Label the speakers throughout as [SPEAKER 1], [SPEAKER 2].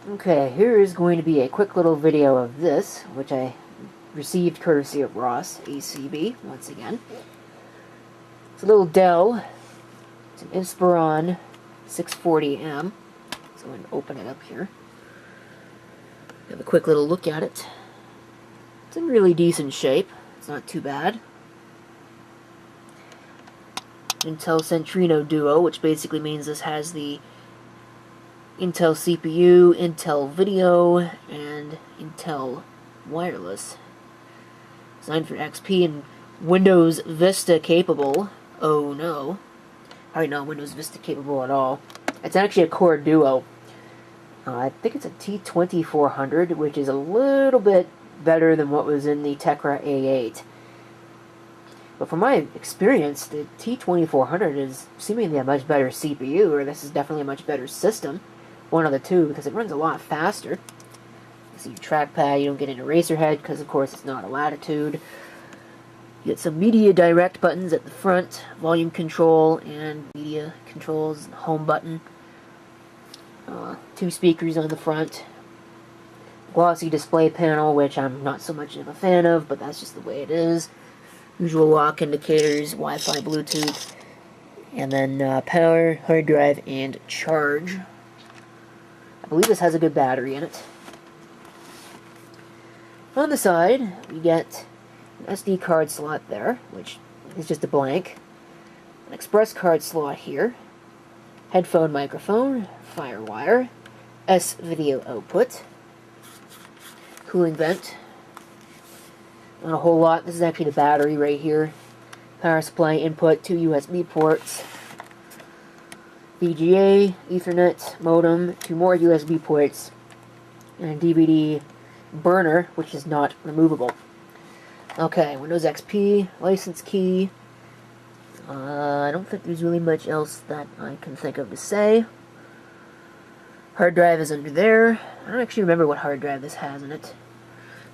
[SPEAKER 1] Okay, here is going to be a quick little video of this, which I received courtesy of RossACB, once again. It's a little Dell. It's an Inspiron 640M. So I'm going to open it up here. Have a quick little look at it. It's in really decent shape. It's not too bad. Intel Centrino Duo, which basically means this has the Intel CPU, Intel Video, and Intel Wireless. Designed for XP and Windows Vista capable. Oh no. Alright, not Windows Vista capable at all. It's actually a Core Duo. I think it's a T2400, which is a little bit better than what was in the Tecra A8. But from my experience, the T2400 is seemingly a much better CPU, or this is definitely a much better system. One of the two, because it runs a lot faster. You see your trackpad, you don't get an eraser head, because of course it's not a Latitude. You get some media direct buttons at the front, volume control, and media controls, and home button. 2 speakers on the front. Glossy display panel, which I'm not so much of a fan of, but that's just the way it is. Usual lock indicators, Wi-Fi, Bluetooth, and then power, hard drive, and charge. I believe this has a good battery in it. On the side, we get an SD card slot there, which is just a blank. An express card slot here. Headphone microphone, FireWire, S-video output, cooling vent. Not a whole lot. This is actually the battery right here. Power supply input, 2 USB ports. VGA, Ethernet, modem, 2 more USB ports, and a DVD burner, which is not removable. Okay, Windows XP, license key. I don't think there's really much else that I can think of to say. Hard drive is under there. I don't actually remember what hard drive this has in it.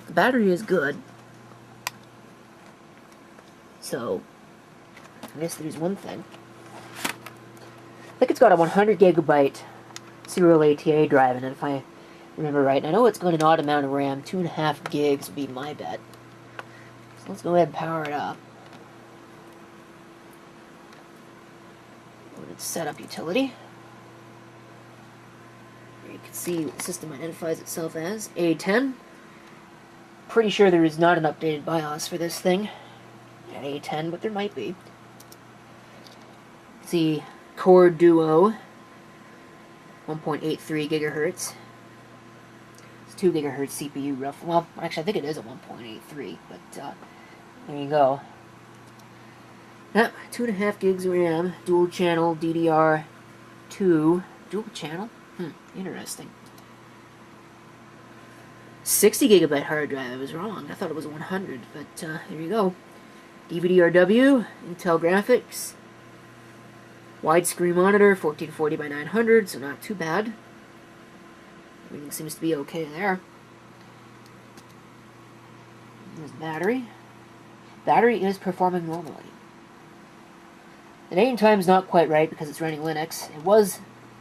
[SPEAKER 1] The battery is good. So, I guess there's one thing. I think it's got a 100 gigabyte serial ATA drive in it, if I remember right. And I know it's got an odd amount of RAM. 2.5 gigs would be my bet. So let's go ahead and power it up. Go to setup utility. Here you can see what the system identifies itself as A10. Pretty sure there is not an updated BIOS for this thing at A10, but there might be. See, Core Duo, 1.83 gigahertz. It's 2 gigahertz CPU roughly. Well, actually, I think it is a 1.83, but there you go. Yep, 2.5 gigs of RAM, dual channel DDR2. Dual channel? Interesting. 60 gigabyte hard drive. I was wrong. I thought it was 100, but there you go. DVD-RW, Intel graphics. Widescreen monitor, 1440 by 900, so not too bad. Everything seems to be okay there. There's the battery. Battery is performing normally. The dating time's not quite right because it's running Linux. It was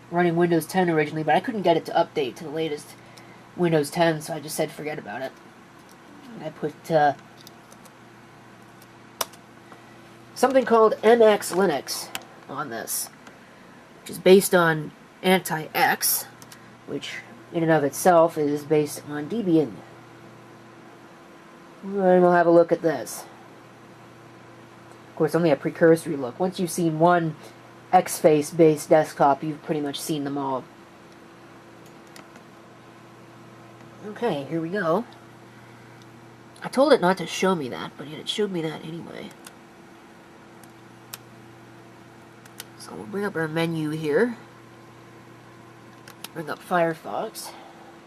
[SPEAKER 1] running Windows 10 originally, but I couldn't get it to update to the latest Windows 10, so I just said forget about it. I put something called MX Linux on this, which is based on Anti-X, which in and of itself is based on Debian. And we'll have a look at this. Of course, only a precursory look. Once you've seen one Xface based desktop, you've pretty much seen them all. Okay, here we go. I told it not to show me that, but yet it showed me that anyway. So we'll bring up our menu here. Bring up Firefox.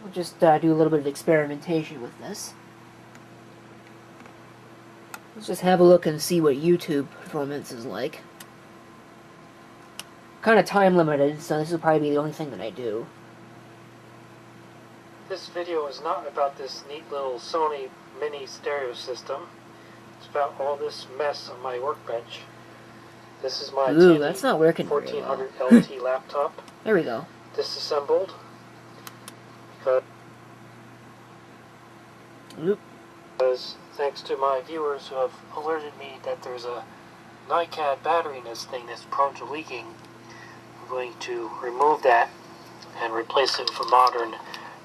[SPEAKER 1] We'll just do a little bit of experimentation with this. Let's just have a look and see what YouTube performance is like. Kind of time limited, so this will probably be the only thing that I do.
[SPEAKER 2] This video is not about this neat little Sony mini stereo system. It's about all this mess on my workbench. This is my
[SPEAKER 1] that's not working
[SPEAKER 2] 1400 LT laptop.
[SPEAKER 1] There we go.
[SPEAKER 2] Disassembled Because thanks to my viewers who have alerted me that there's a NiCad battery in this thing that's prone to leaking, I'm going to remove that and replace it with a modern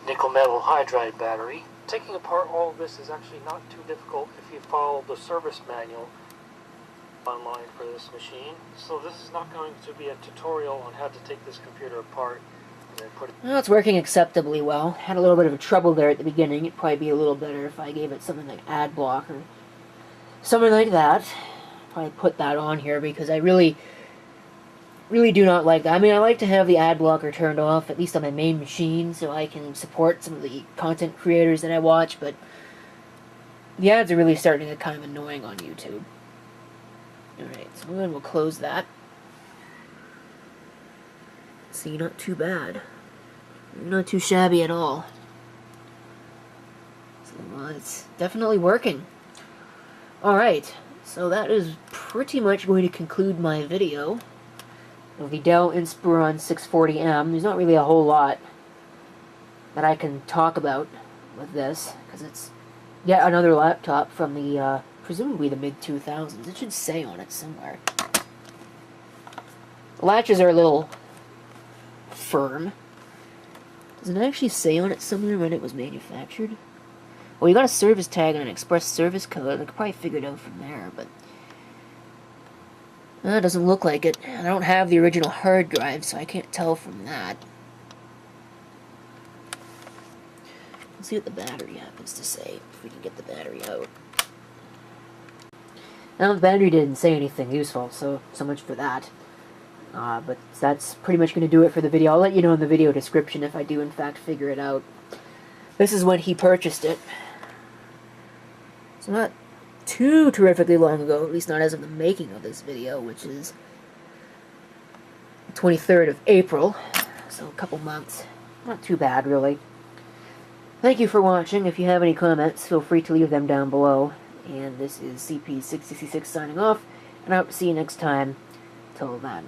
[SPEAKER 2] nickel metal hydride battery. Taking apart all of this is actually not too difficult if you follow the service manual online for this machine. So this is not going to be a tutorial on how to take this computer apart and then put it.
[SPEAKER 1] Well, it's working acceptably well. Had a little bit of trouble there at the beginning. It'd probably be a little better if I gave it something like AdBlock or something like that. Probably put that on here because I really do not like that. I mean, I like to have the ad blocker turned off, at least on my main machine, so I can support some of the content creators that I watch, but the ads are really starting to get kind of annoying on YouTube. Alright, so then we'll close that. See, not too bad. Not too shabby at all. So, it's definitely working. Alright, so that is pretty much going to conclude my video of the Dell Inspiron 640M. There's not really a whole lot that I can talk about with this, because it's yet another laptop from the, presumably the mid-2000s. It should say on it somewhere. The latches are a little firm. Does it actually say on it somewhere when it was manufactured? Well, you got a service tag and an express service code. I could probably figure it out from there, but it doesn't look like it. I don't have the original hard drive, so I can't tell from that. Let's see what the battery happens to say, if we can get the battery out. Now, the battery didn't say anything useful, so much for that. But that's pretty much going to do it for the video. I'll let you know in the video description if I do, in fact, figure it out. This is when he purchased it. It's not too terrifically long ago, at least not as of the making of this video, which is the 23rd of April, so a couple months. Not too bad, really. Thank you for watching. If you have any comments, feel free to leave them down below. And this is CP60C6 signing off, and I hope to see you next time. Till then.